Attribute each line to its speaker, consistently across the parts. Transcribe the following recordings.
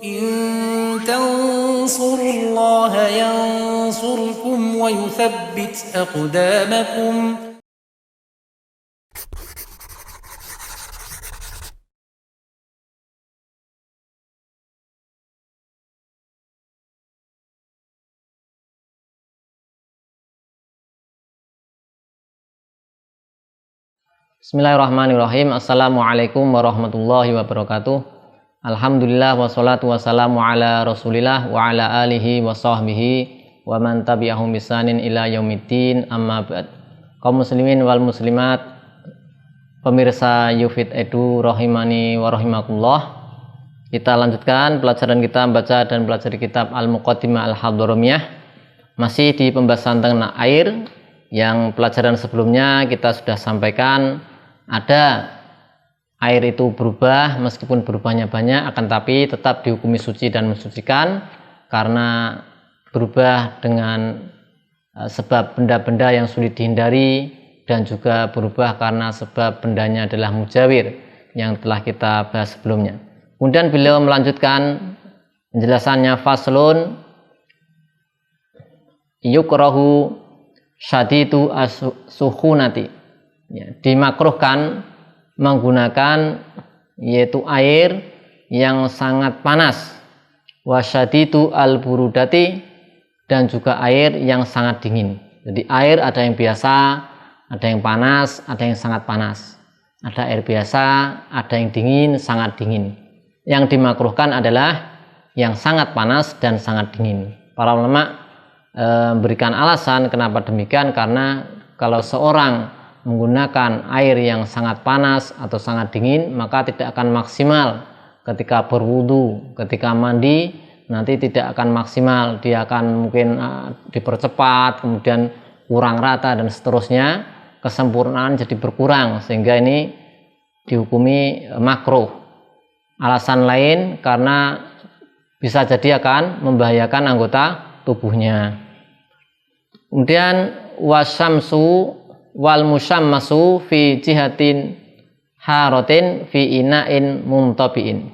Speaker 1: إن تنصروا الله ينصركم ويثبت أقدامكم.
Speaker 2: Bismillahirrahmanirrahim. Assalamualaikum warahmatullahi wabarakatuh. Alhamdulillah wassalatu wassalamu ala rasulillah wa ala alihi wa sahbihi wa man tabi'ahum bisanin ila yaumiddin, amma ba'd. Kaum muslimin wal muslimat, pemirsa Yufid Edu rahimani wa rahimakumullah. Kita lanjutkan pelajaran kita membaca dan belajar kitab Al-Muqaddimah Al-Hadramiyah, masih di pembahasan tentang air. Yang pelajaran sebelumnya kita sudah sampaikan ada air itu berubah, meskipun berubahnya banyak akan tapi tetap dihukumi suci dan mensucikan karena berubah dengan sebab benda-benda yang sulit dihindari, dan juga berubah karena sebab bendanya adalah mujawir yang telah kita bahas sebelumnya. Kemudian beliau melanjutkan penjelasannya, faslun yukrahu syadidu as-sukhunati, dimakruhkan menggunakan yaitu air yang sangat panas, wasyadidu al-burudati, dan juga air yang sangat dingin. Jadi air ada yang biasa, ada yang panas, ada yang sangat panas, ada air biasa, ada yang dingin, sangat dingin. Yang dimakruhkan adalah yang sangat panas dan sangat dingin. Para ulama berikan alasan kenapa demikian, karena kalau seorang menggunakan air yang sangat panas atau sangat dingin, maka tidak akan maksimal ketika berwudu, ketika mandi nanti tidak akan maksimal, dia akan mungkin dipercepat, kemudian kurang rata dan seterusnya, kesempurnaan jadi berkurang, sehingga ini dihukumi makruh. Alasan lain karena bisa jadi akan membahayakan anggota tubuhnya. Kemudian wasyamsu wal musyammasu fi jihatin haratin fi ina'in muntabi'in.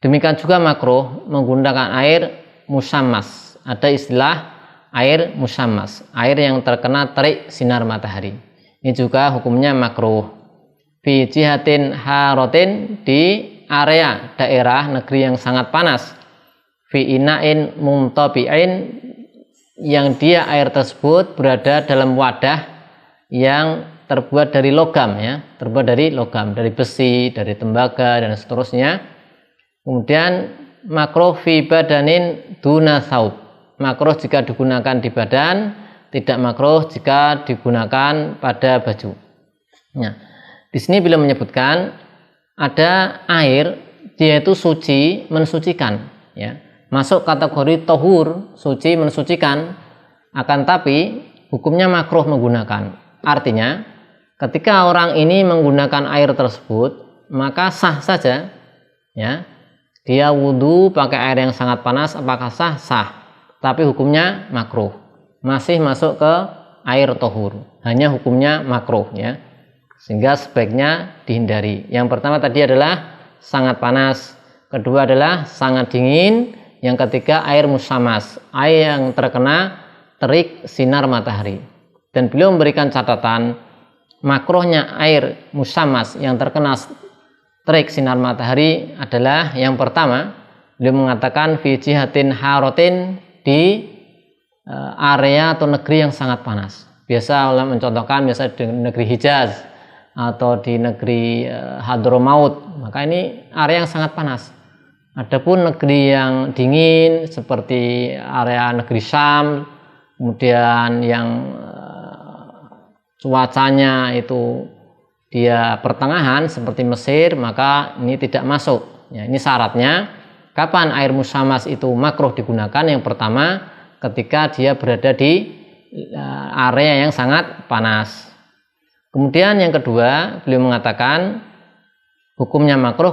Speaker 2: Demikian juga makruh menggunakan air musyammas. Ada istilah air musyammas, air yang terkena terik sinar matahari. Ini juga hukumnya makruh. Fi jihatin haratin, di area daerah negeri yang sangat panas. Fi ina'in muntabi'in, yang dia air tersebut berada dalam wadah yang terbuat dari logam, terbuat dari logam, dari besi, dari tembaga dan seterusnya. Kemudian makruh fi badanin duna saub, makruh jika digunakan di badan, tidak makruh jika digunakan pada baju. Nah, di sini beliau menyebutkan ada air, dia itu suci, mensucikan, masuk kategori tohur, suci, mensucikan, akan tapi hukumnya makruh menggunakan. Artinya ketika orang ini menggunakan air tersebut, maka sah saja, dia wudhu pakai air yang sangat panas, apakah sah? Sah, tapi hukumnya makruh, masih masuk ke air tohur, hanya hukumnya makruh, sehingga sebaiknya dihindari. Yang pertama tadi adalah sangat panas, kedua adalah sangat dingin, yang ketiga air musyammas, air yang terkena terik sinar matahari. Dan beliau memberikan catatan makruhnya air musyammas yang terkena terik sinar matahari adalah, yang pertama beliau mengatakan fi jihatin haratin, di area atau negeri yang sangat panas. Biasa ulama mencontohkan biasa di negeri Hijaz atau di negeri Hadramaut, maka ini area yang sangat panas. Adapun negeri yang dingin seperti area negeri Syam, kemudian yang cuacanya itu dia pertengahan seperti Mesir, maka ini tidak masuk. Ini syaratnya kapan air musyammas itu makruh digunakan. Yang pertama ketika dia berada di area yang sangat panas. Kemudian yang kedua beliau mengatakan hukumnya makruh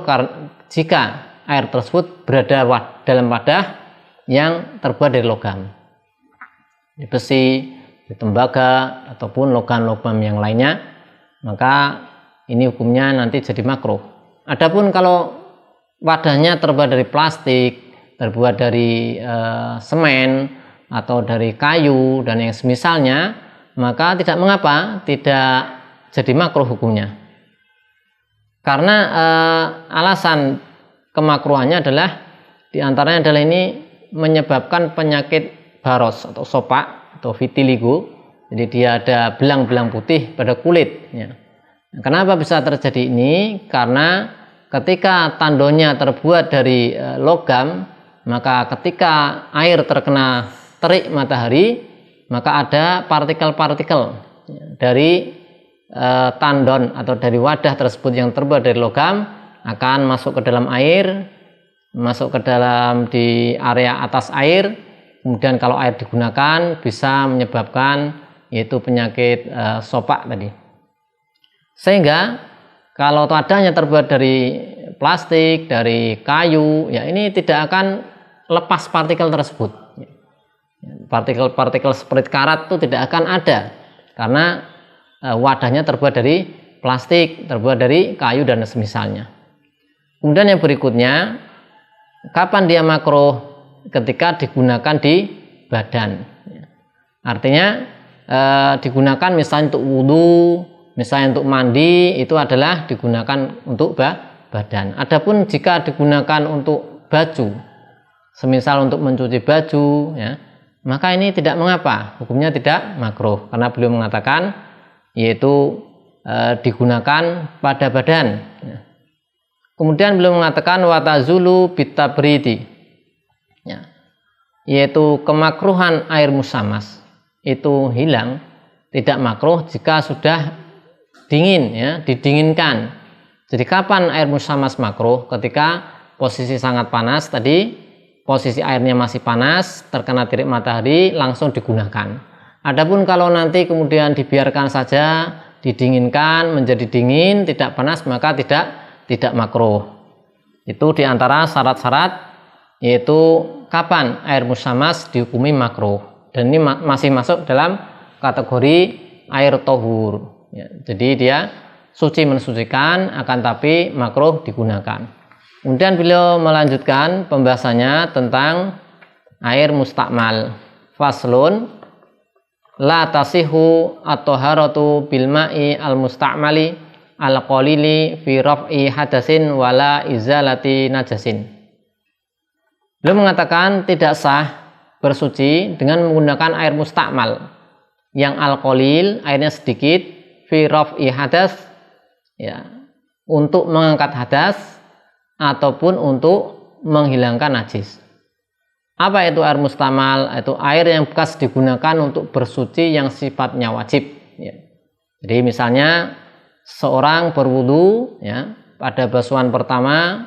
Speaker 2: jika air tersebut berada dalam wadah yang terbuat dari logam, di besi, di tembaga, ataupun logam-logam yang lainnya, maka ini hukumnya nanti jadi makruh. Adapun kalau wadahnya terbuat dari plastik, terbuat dari semen atau dari kayu dan yang semisalnya, maka tidak mengapa, tidak jadi makruh hukumnya. Karena alasan kemakruhannya adalah diantaranya adalah ini menyebabkan penyakit baros atau sopak atau vitiligo. Jadi dia ada belang-belang putih pada kulit. Ya. Kenapa bisa terjadi ini? Karena ketika tandonnya terbuat dari logam, maka ketika air terkena terik matahari, maka ada partikel-partikel dari tandon atau dari wadah tersebut yang terbuat dari logam akan masuk ke dalam air, masuk ke dalam di area atas air. Kemudian kalau air digunakan bisa menyebabkan yaitu penyakit sopak tadi. Sehingga kalau wadahnya terbuat dari plastik, dari kayu, ya ini tidak akan lepas partikel tersebut. Partikel-partikel seperti karat itu tidak akan ada karena wadahnya terbuat dari plastik, terbuat dari kayu dan semisalnya. Kemudian yang berikutnya, kapan dia makruh? Ketika digunakan di badan. Artinya digunakan misalnya untuk wudhu, misalnya untuk mandi, itu adalah digunakan untuk badan. Adapun jika digunakan untuk baju, semisal untuk mencuci baju, ya, maka ini tidak mengapa, hukumnya tidak makruh karena beliau mengatakan yaitu digunakan pada badan. Ya. Kemudian beliau mengatakan watazulu bitabridi, ya, yaitu kemakruhan air musamas itu hilang, tidak makruh jika sudah dingin, ya, didinginkan. Jadi kapan air musamas makruh? Ketika posisi sangat panas tadi, posisi airnya masih panas, terkena terik matahari, langsung digunakan. Adapun kalau nanti kemudian dibiarkan saja, didinginkan menjadi dingin, tidak panas, maka tidak makruh. Itu diantara syarat-syarat, yaitu kapan air musamas dihukumi makruh. Dan ini masih masuk dalam kategori air tohur. Ya, jadi dia suci mensucikan, akan tapi makruh digunakan. Kemudian beliau melanjutkan pembahasannya tentang air mustakmal. Faslun la tasihu at-taharatu bil ma'i al mustakmali al qalili fi raf'i hadasin wala izalati najasin. Beliau mengatakan tidak sah bersuci dengan menggunakan air mustakmal yang al-qalil, airnya sedikit, fi raf'i hadas, ya, untuk mengangkat hadas ataupun untuk menghilangkan najis. Apa itu air mustakmal? Itu air yang bekas digunakan untuk bersuci yang sifatnya wajib, ya. Jadi misalnya seorang berwudu, ya, pada basuhan pertama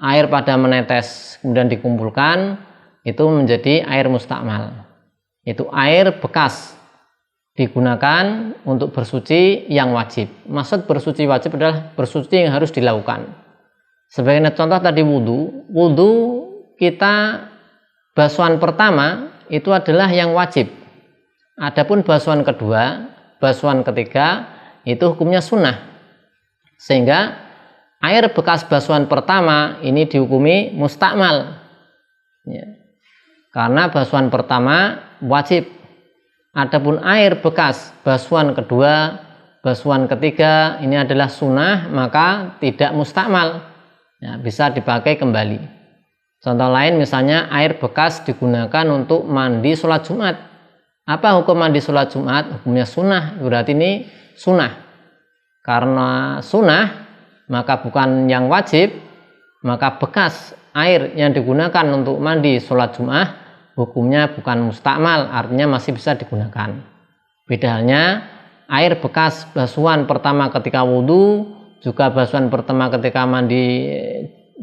Speaker 2: air pada menetes kemudian dikumpulkan, itu menjadi air mustakmal. Itu air bekas digunakan untuk bersuci yang wajib. Maksud bersuci wajib adalah bersuci yang harus dilakukan. Sebagai contoh tadi wudhu. Wudhu kita basuhan pertama itu adalah yang wajib. Adapun basuhan kedua, basuhan ketiga itu hukumnya sunnah. Sehingga air bekas basuhan pertama ini dihukumi mustakmal, ya. Karena basuhan pertama wajib. Adapun air bekas basuhan kedua, basuhan ketiga ini adalah sunnah, maka tidak mustakmal, ya, bisa dipakai kembali. Contoh lain misalnya air bekas digunakan untuk mandi sholat Jumat. Apa hukum mandi sholat Jumat? Hukumnya sunnah, berarti ini sunnah. Karena sunnah, maka bukan yang wajib, maka bekas air yang digunakan untuk mandi sholat Jumat hukumnya bukan mustakmal, artinya masih bisa digunakan. Beda halnya air bekas basuhan pertama ketika wudhu, juga basuhan pertama ketika mandi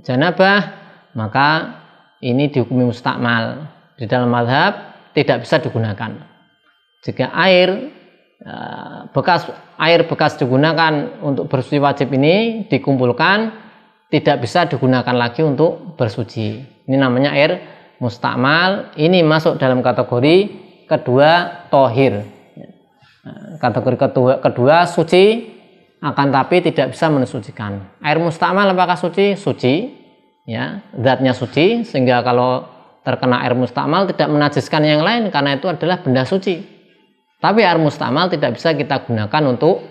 Speaker 2: janabah, maka ini dihukumi mustakmal. Di dalam mazhab tidak bisa digunakan. Jika air bekas digunakan untuk bersuci wajib ini dikumpulkan, tidak bisa digunakan lagi untuk bersuci. Ini namanya air mustakmal. Ini masuk dalam kategori kedua tohir. Kategori kedua suci akan tapi tidak bisa mensucikan. Air mustakmal apakah suci? Suci, ya, zatnya suci, sehingga kalau terkena air mustakmal tidak menajiskan yang lain karena itu adalah benda suci. Tapi air mustakmal tidak bisa kita gunakan untuk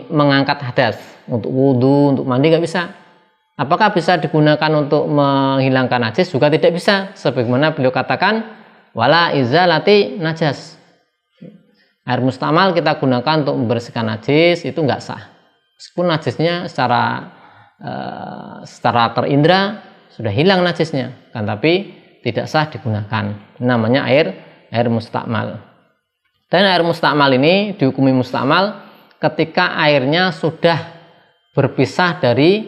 Speaker 2: mengangkat hadas, untuk wudhu, untuk mandi, nggak bisa. Apakah bisa digunakan untuk menghilangkan najis? Juga tidak bisa. Sebagaimana beliau katakan, wala izalati najas. Air mustakmal kita gunakan untuk membersihkan najis itu nggak sah. Meskipun najisnya secara terindra sudah hilang najisnya, kan tapi tidak sah digunakan. Namanya air mustakmal. Dan air mustakmal ini dihukumi mustakmal ketika airnya sudah berpisah dari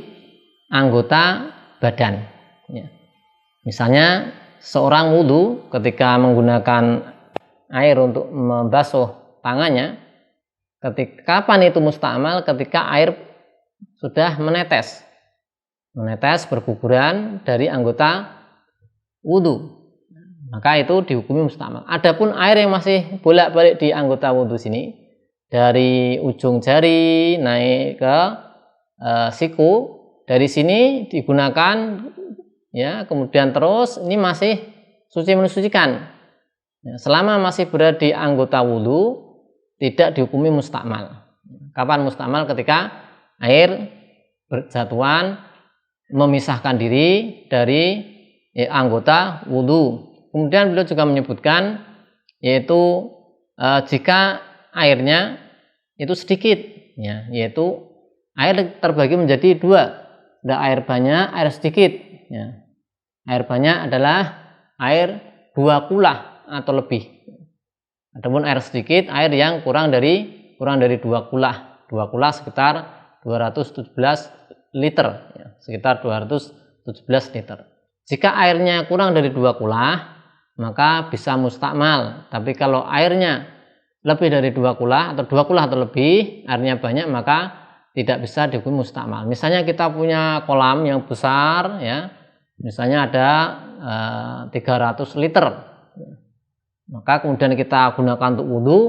Speaker 2: anggota badan. Ya. Misalnya seorang wudhu ketika menggunakan air untuk membasuh tangannya, kapan itu mustakmal? Ketika air sudah menetes berguguran dari anggota wudhu, maka itu dihukumi mustakmal. Adapun air yang masih bolak-balik di anggota wudhu sini, dari ujung jari naik ke siku, dari sini digunakan, ya, kemudian terus ini masih suci mensucikan. Ya, selama masih berada di anggota wudhu tidak dihukumi mustakmal. Kapan mustakmal? Ketika air berjatuhan memisahkan diri dari anggota wudhu. Kemudian beliau juga menyebutkan yaitu jika airnya itu sedikit, ya, yaitu air terbagi menjadi dua, ada air banyak, air sedikit. Ya. Air banyak adalah air 2 kulah atau lebih. Adapun air sedikit, air yang kurang dari 2 kulah. 2 kulah sekitar 217 liter, ya, sekitar 217 liter. Jika airnya kurang dari 2 kulah, maka bisa mustakmal. Tapi kalau airnya lebih dari 2 kulah atau 2 kulah atau lebih, airnya banyak, maka tidak bisa dihukumi mustakmal. Misalnya kita punya kolam yang besar, ya, misalnya ada 300 liter, maka kemudian kita gunakan untuk wudhu,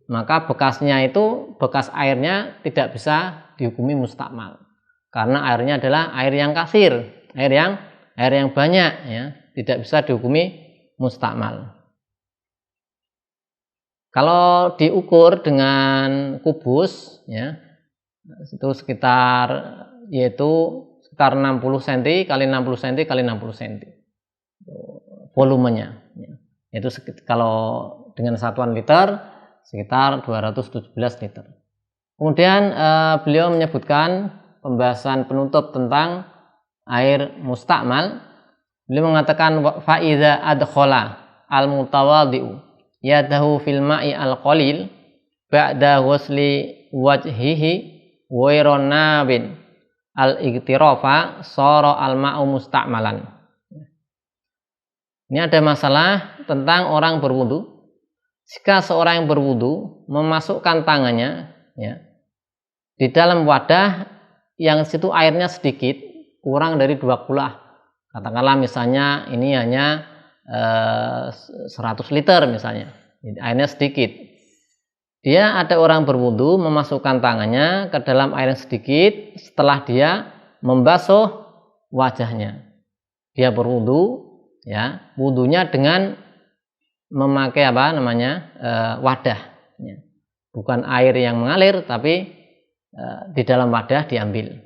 Speaker 2: maka bekas airnya tidak bisa dihukumi mustakmal, karena airnya adalah air yang kasir, air yang banyak, ya, tidak bisa dihukumi mustakmal. Kalau diukur dengan kubus, ya, itu sekitar 60 cm kali 60 cm kali 60 cm volumenya, ya. Itu kalau dengan satuan liter sekitar 217 liter. Kemudian beliau menyebutkan pembahasan penutup tentang air mustakmal. Beliau mengatakan fa idza adkhala al-mutawadhi'u yadahu fil ma'i al-qalil ba'da ghusli wajhihi wairon bin al-igtirafa sara al-ma'u mustakmalan. Ini ada masalah tentang orang berwudu. Jika seorang yang berwudu memasukkan tangannya, ya, di dalam wadah yang situ airnya sedikit, kurang dari 2 kulah. Katakanlah misalnya ini hanya 100 liter misalnya, airnya sedikit. Dia ada orang berwudu memasukkan tangannya ke dalam air yang sedikit setelah dia membasuh wajahnya. Dia berwudu, ya, wudunya dengan memakai wadah, ya. Bukan air yang mengalir, tapi di dalam wadah diambil.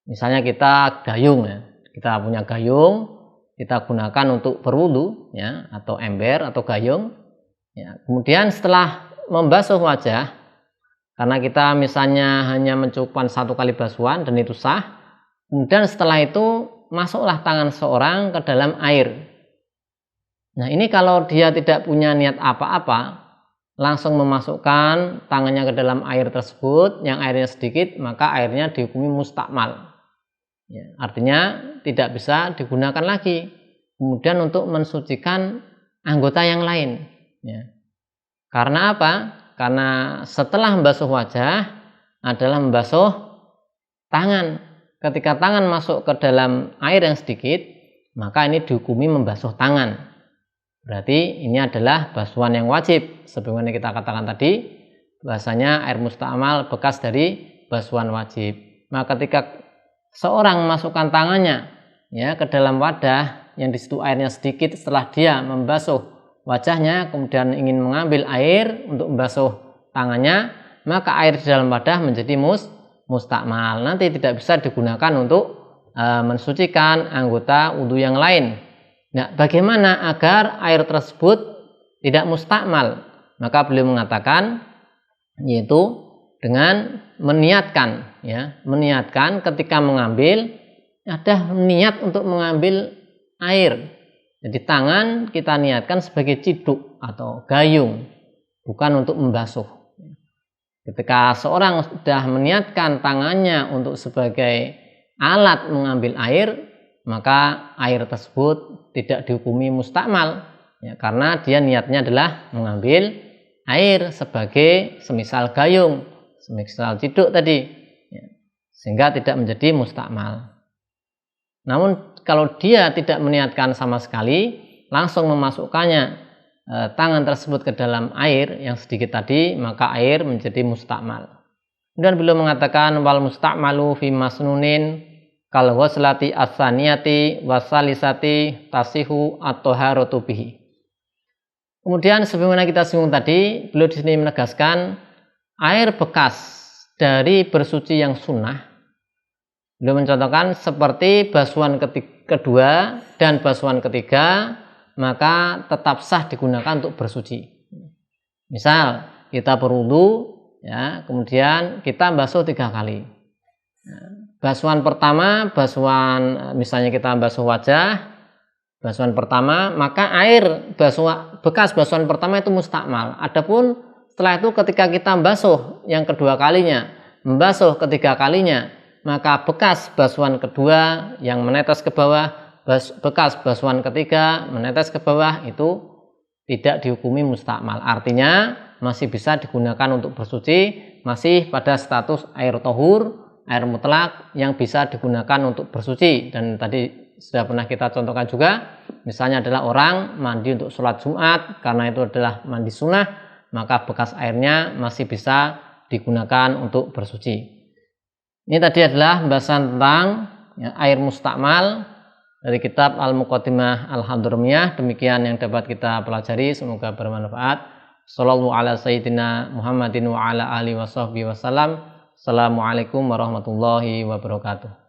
Speaker 2: Misalnya kita gayung, ya. Kita punya gayung, kita gunakan untuk berwudu, ya, atau ember atau gayung, ya. Kemudian setelah membasuh wajah, karena kita misalnya hanya mencukupkan 1 kali basuhan dan itu sah, kemudian setelah itu masuklah tangan seorang ke dalam air. Nah, ini kalau dia tidak punya niat apa-apa, langsung memasukkan tangannya ke dalam air tersebut yang airnya sedikit, maka airnya dihukumi mustakmal. Ya, artinya tidak bisa digunakan lagi kemudian untuk mensucikan anggota yang lain, ya. Karena apa? Karena setelah membasuh wajah adalah membasuh tangan. Ketika tangan masuk ke dalam air yang sedikit, maka ini dihukumi membasuh tangan. Berarti ini adalah basuhan yang wajib. Sebagaimana kita katakan tadi, bahasanya air musta'mal bekas dari basuhan wajib. Maka ketika seorang memasukkan tangannya ya ke dalam wadah yang di situ airnya sedikit, setelah dia membasuh wajahnya kemudian ingin mengambil air untuk membasuh tangannya, maka air di dalam wadah menjadi mustakmal, nanti tidak bisa digunakan untuk mensucikan anggota wudhu yang lain. Nah, bagaimana agar air tersebut tidak mustakmal? Maka beliau mengatakan yaitu dengan meniatkan, ya, meniatkan ketika mengambil ada niat untuk mengambil air. Jadi tangan kita niatkan sebagai ciduk atau gayung, bukan untuk membasuh. Ketika seorang sudah meniatkan tangannya untuk sebagai alat mengambil air, maka air tersebut tidak dihukumi mustakmal, ya, karena dia niatnya adalah mengambil air sebagai semisal gayung, semisal ciduk tadi, ya, sehingga tidak menjadi mustakmal. Namun kalau dia tidak meniatkan sama sekali, langsung memasukkannya tangan tersebut ke dalam air yang sedikit tadi, maka air menjadi mustakmal. Dan beliau mengatakan wal mustakmalu fi masnunin kal ghuslati as-saniyati wasalisati tasihu at-taharatu bihi. Kemudian sebagaimana kita singgung tadi, beliau di sini menegaskan air bekas dari bersuci yang sunnah. Beliau mencontohkan seperti basuhan kedua dan basuhan ketiga, maka tetap sah digunakan untuk bersuci. Misal kita berwudu, ya, kemudian kita basuh 3 kali. Basuhan pertama, misalnya kita basuh wajah, basuhan pertama, maka air bekas basuhan pertama itu mustakmal. Adapun setelah itu ketika kita basuh yang kedua kalinya, membasuh ketiga kalinya, maka bekas basuhan kedua yang menetes ke bawah, bekas basuhan ketiga menetes ke bawah itu tidak dihukumi mustakmal. Artinya masih bisa digunakan untuk bersuci, masih pada status air tohur, air mutlak yang bisa digunakan untuk bersuci. Dan tadi sudah pernah kita contohkan juga, misalnya adalah orang mandi untuk sholat Jumat, karena itu adalah mandi sunnah, maka bekas airnya masih bisa digunakan untuk bersuci. Ini tadi adalah pembahasan tentang air mustakmal dari kitab Al-Muqaddimah Al-Hadramiyah. Demikian yang dapat kita pelajari, semoga bermanfaat. Shallallahu ala sayyidina Muhammadin wa ala alihi wa sahbihi wasallam. Assalamualaikum warahmatullahi wabarakatuh.